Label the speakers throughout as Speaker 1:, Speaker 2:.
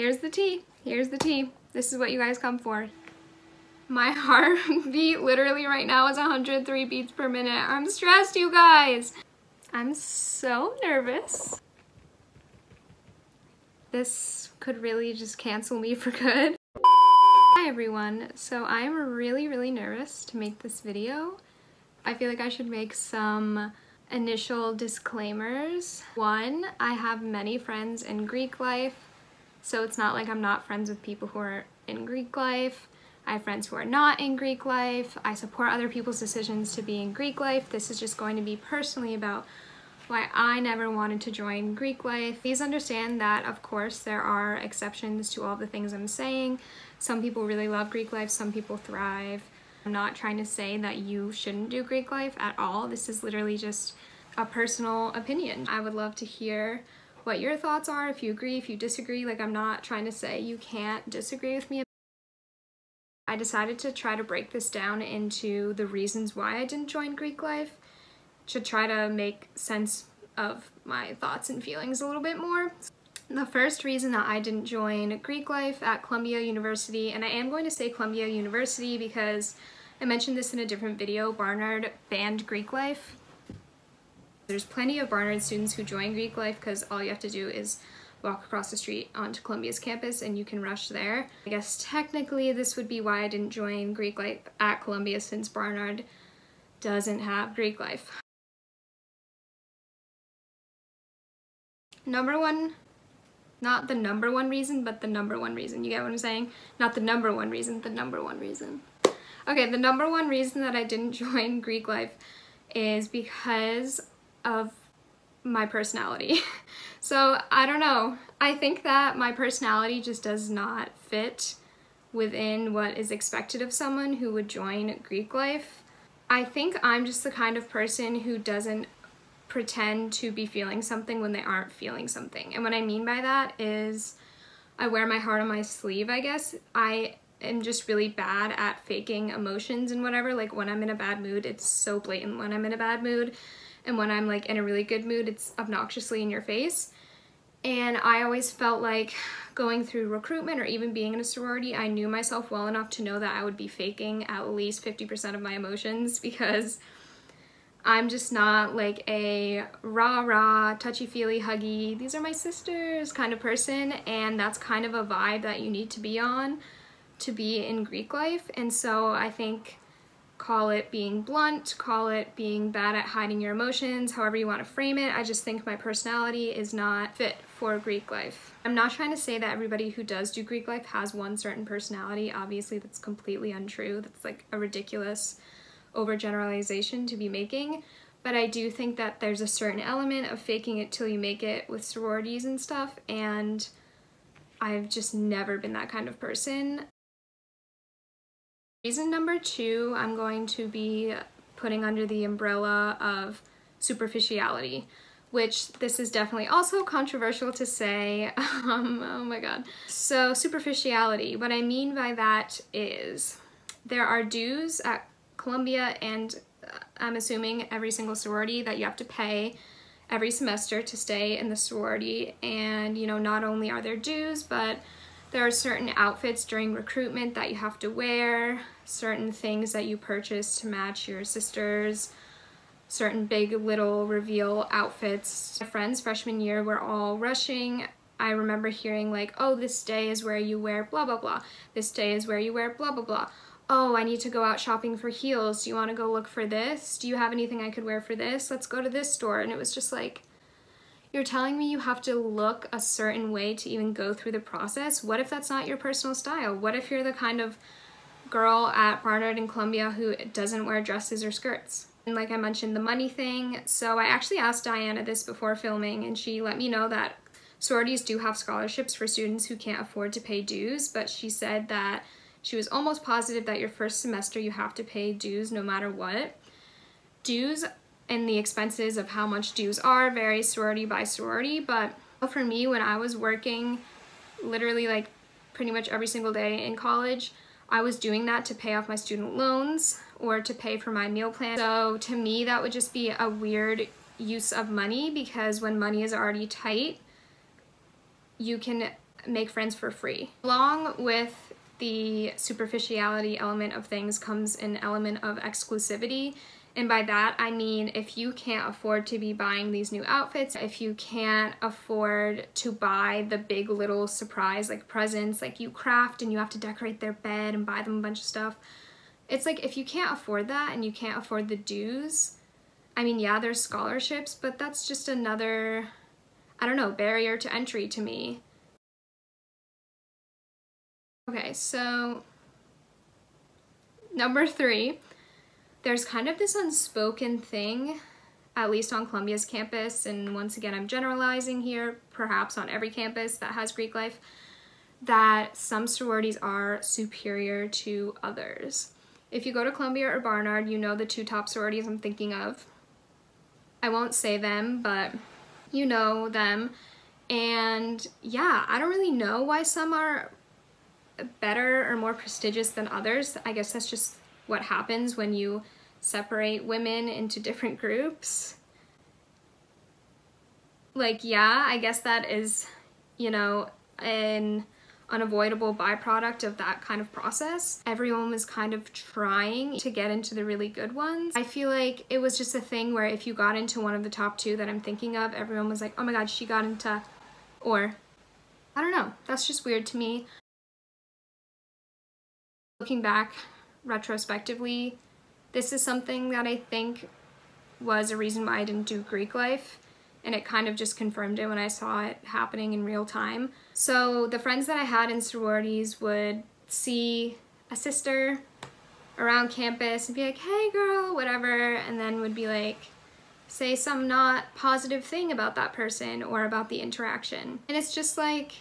Speaker 1: Here's the tea. Here's the tea. This is what you guys come for. My heartbeat literally right now is 103 beats per minute. I'm stressed, you guys. I'm so nervous. This could really just cancel me for good. Hi everyone. So I'm really nervous to make this video. I feel like I should make some initial disclaimers. One, I have many friends in Greek life, so it's not like I'm not friends with people who are in Greek life. I have friends who are not in Greek life. I support other people's decisions to be in Greek life. This is just going to be personally about why I never wanted to join Greek life. Please understand that, of course, there are exceptions to all the things I'm saying. Some people really love Greek life, some people thrive. I'm not trying to say that you shouldn't do Greek life at all. This is literally just a personal opinion. I would love to hear what your thoughts are, if you agree, if you disagree. Like, I'm not trying to say you can't disagree with me. I decided to try to break this down into the reasons why I didn't join Greek life, to try to make sense of my thoughts and feelings a little bit more. The first reason that I didn't join Greek life at Columbia University, and I am going to say Columbia University because I mentioned this in a different video, Barnard banned Greek life. There's plenty of Barnard students who join Greek life because all you have to do is walk across the street onto Columbia's campus and you can rush there. I guess technically this would be why I didn't join Greek life at Columbia, since Barnard doesn't have Greek life. Number one, not the number one reason, but the number one reason. You get what I'm saying? Not the number one reason, the number one reason. Okay, the number one reason that I didn't join Greek life is because of my personality. So, I don't know. I think that my personality just does not fit within what is expected of someone who would join Greek life. I think I'm just the kind of person who doesn't pretend to be feeling something when they aren't feeling something. And what I mean by that is I wear my heart on my sleeve, I guess. I am just really bad at faking emotions and whatever. Like, when I'm in a bad mood, it's so blatant when I'm in a bad mood. And when I'm like in a really good mood, it's obnoxiously in your face. And I always felt like going through recruitment or even being in a sorority, I knew myself well enough to know that I would be faking at least 50% of my emotions, because I'm just not like a rah-rah, touchy-feely, huggy, these are my sisters kind of person, and that's kind of a vibe that you need to be on to be in Greek life. And so I think, call it being blunt, call it being bad at hiding your emotions, however you want to frame it, I just think my personality is not fit for Greek life. I'm not trying to say that everybody who does do Greek life has one certain personality. Obviously that's completely untrue. That's like a ridiculous overgeneralization to be making, but I do think that there's a certain element of faking it till you make it with sororities and stuff, and I've just never been that kind of person. Reason number two, I'm going to be putting under the umbrella of superficiality, which this is definitely also controversial to say. Oh my god. So superficiality, what I mean by that is there are dues at Columbia, and I'm assuming every single sorority, that you have to pay every semester to stay in the sorority. And you know, not only are there dues, but there are certain outfits during recruitment that you have to wear, certain things that you purchase to match your sisters, certain big little reveal outfits. My friends freshman year were all rushing. I remember hearing like, oh, this day is where you wear blah blah blah, this day is where you wear blah blah blah. Oh, I need to go out shopping for heels. Do you want to go look for this? Do you have anything I could wear for this? Let's go to this store. And it was just like, you're telling me you have to look a certain way to even go through the process? What if that's not your personal style? What if you're the kind of girl at Barnard and Columbia who doesn't wear dresses or skirts? And like I mentioned, the money thing. So I actually asked Diana this before filming, and she let me know that sororities do have scholarships for students who can't afford to pay dues, but she said that she was almost positive that your first semester you have to pay dues no matter what. Dues and the expenses of how much dues are vary sorority by sorority, but for me, when I was working literally like pretty much every single day in college, I was doing that to pay off my student loans or to pay for my meal plan. So to me, that would just be a weird use of money, because when money is already tight, you can make friends for free. Along with the superficiality element of things comes an element of exclusivity. And by that, I mean, if you can't afford to be buying these new outfits, if you can't afford to buy the big little surprise, like presents, like you craft and you have to decorate their bed and buy them a bunch of stuff. It's like, if you can't afford that and you can't afford the dues, I mean, yeah, there's scholarships, but that's just another, I don't know, barrier to entry to me. Okay, so number 3, there's kind of this unspoken thing, at least on Columbia's campus, and once again I'm generalizing here, perhaps on every campus that has Greek life, that some sororities are superior to others. If you go to Columbia or Barnard, you know the 2 top sororities I'm thinking of. I won't say them, but you know them. And yeah, I don't really know why some are better or more prestigious than others. I guess that's just what happens when you separate women into different groups. Like, yeah, I guess that is, you know, an unavoidable byproduct of that kind of process. Everyone was kind of trying to get into the really good ones. I feel like it was just a thing where if you got into one of the top 2 that I'm thinking of, everyone was like, oh my god, she got into, or I don't know, that's just weird to me. Looking back retrospectively, this is something that I think was a reason why I didn't do Greek life, and it kind of just confirmed it when I saw it happening in real time. So the friends that I had in sororities would see a sister around campus and be like, hey girl, whatever, and then would be like, say some not positive thing about that person or about the interaction. And it's just like,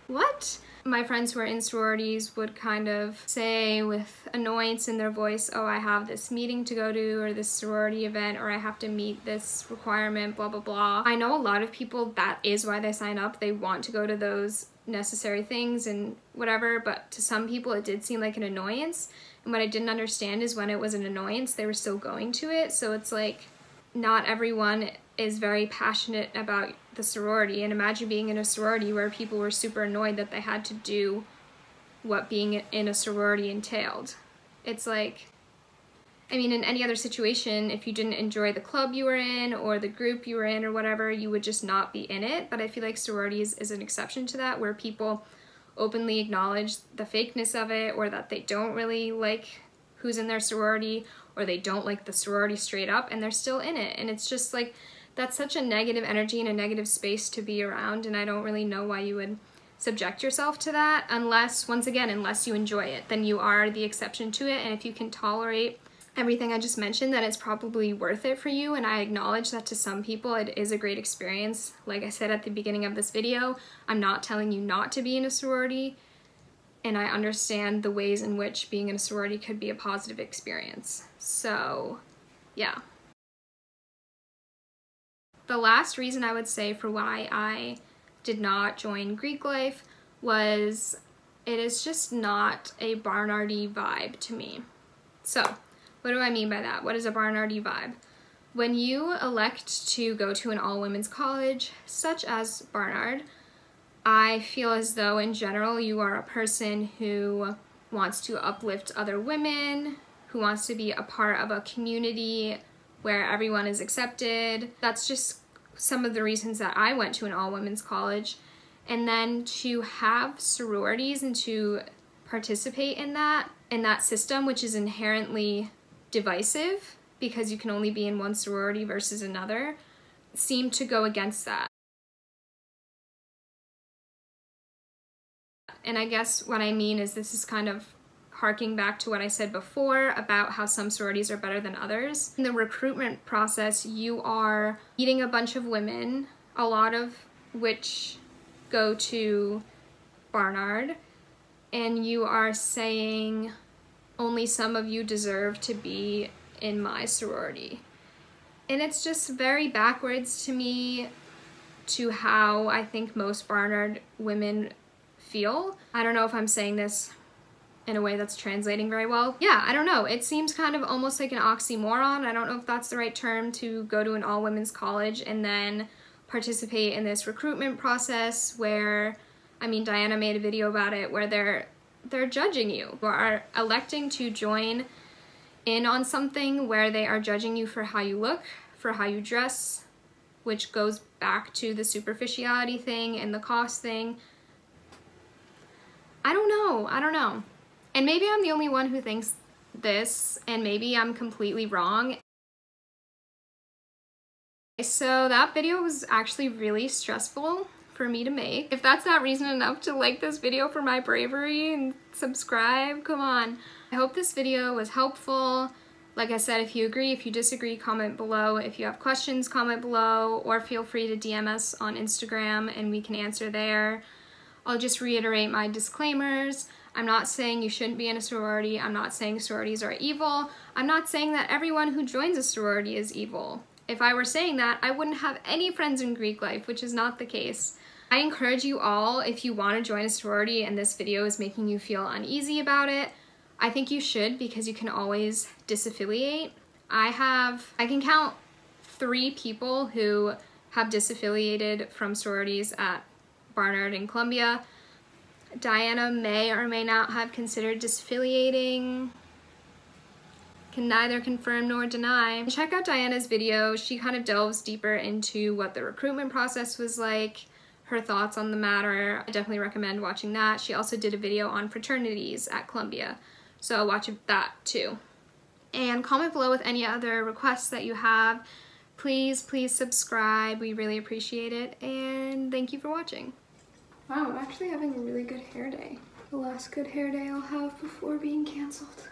Speaker 1: what? My friends who are in sororities would kind of say with annoyance in their voice, oh, I have this meeting to go to, or this sorority event, or I have to meet this requirement, blah, blah, blah. I know a lot of people, that is why they sign up. They want to go to those necessary things and whatever, but to some people it did seem like an annoyance. And what I didn't understand is when it was an annoyance, they were still going to it. So it's like, not everyone is very passionate about the sorority, and imagine being in a sorority where people were super annoyed that they had to do what being in a sorority entailed. It's like, I mean, in any other situation, if you didn't enjoy the club you were in or the group you were in or whatever, you would just not be in it. But I feel like sororities is an exception to that, where people openly acknowledge the fakeness of it, or that they don't really like who's in their sorority, or they don't like the sorority straight up, and they're still in it. And it's just like, that's such a negative energy and a negative space to be around, and I don't really know why you would subject yourself to that unless, once again, unless you enjoy it. Then you are the exception to it, and if you can tolerate everything I just mentioned, then it's probably worth it for you, and I acknowledge that to some people it is a great experience. Like I said at the beginning of this video, I'm not telling you not to be in a sorority, and I understand the ways in which being in a sorority could be a positive experience. So, yeah. The last reason I would say for why I did not join Greek life was it is just not a Barnard-y vibe to me. So, what do I mean by that? What is a Barnard-y vibe? When you elect to go to an all-women's college, such as Barnard, I feel as though in general you are a person who wants to uplift other women, who wants to be a part of a community where everyone is accepted. That's just some of the reasons that I went to an all-women's college. And then to have sororities and to participate in that system, which is inherently divisive because you can only be in one sorority versus another, seemed to go against that. And I guess what I mean is this is kind of harking back to what I said before about how some sororities are better than others. In the recruitment process, you are meeting a bunch of women, a lot of which go to Barnard, and you are saying only some of you deserve to be in my sorority. And it's just very backwards to me to how I think most Barnard women feel. I don't know if I'm saying this in a way that's translating very well. Yeah, I don't know. It seems kind of almost like an oxymoron. I don't know if that's the right term, to go to an all-women's college and then participate in this recruitment process where I mean, Diana made a video about it where they're judging you, or are electing to join in on something where they are judging you for how you look, for how you dress, which goes back to the superficiality thing and the cost thing. I don't know. And maybe I'm the only one who thinks this, and maybe I'm completely wrong. So that video was actually really stressful for me to make. If that's not reason enough to like this video for my bravery and subscribe, come on. I hope this video was helpful. Like I said, if you agree, if you disagree, comment below. If you have questions, comment below, or feel free to DM us on Instagram and we can answer there. I'll just reiterate my disclaimers. I'm not saying you shouldn't be in a sorority. I'm not saying sororities are evil. I'm not saying that everyone who joins a sorority is evil. If I were saying that, I wouldn't have any friends in Greek life, which is not the case. I encourage you all, if you want to join a sorority and this video is making you feel uneasy about it, I think you should, because you can always disaffiliate. I can count 3 people who have disaffiliated from sororities at Barnard in Columbia. Diana may or may not have considered disaffiliating. Can neither confirm nor deny. Check out Diana's video. She kind of delves deeper into what the recruitment process was like, her thoughts on the matter. I definitely recommend watching that. She also did a video on fraternities at Columbia, so watch that too. And comment below with any other requests that you have. Please subscribe. We really appreciate it, and thank you for watching. Wow, I'm actually having a really good hair day. The last good hair day I'll have before being canceled.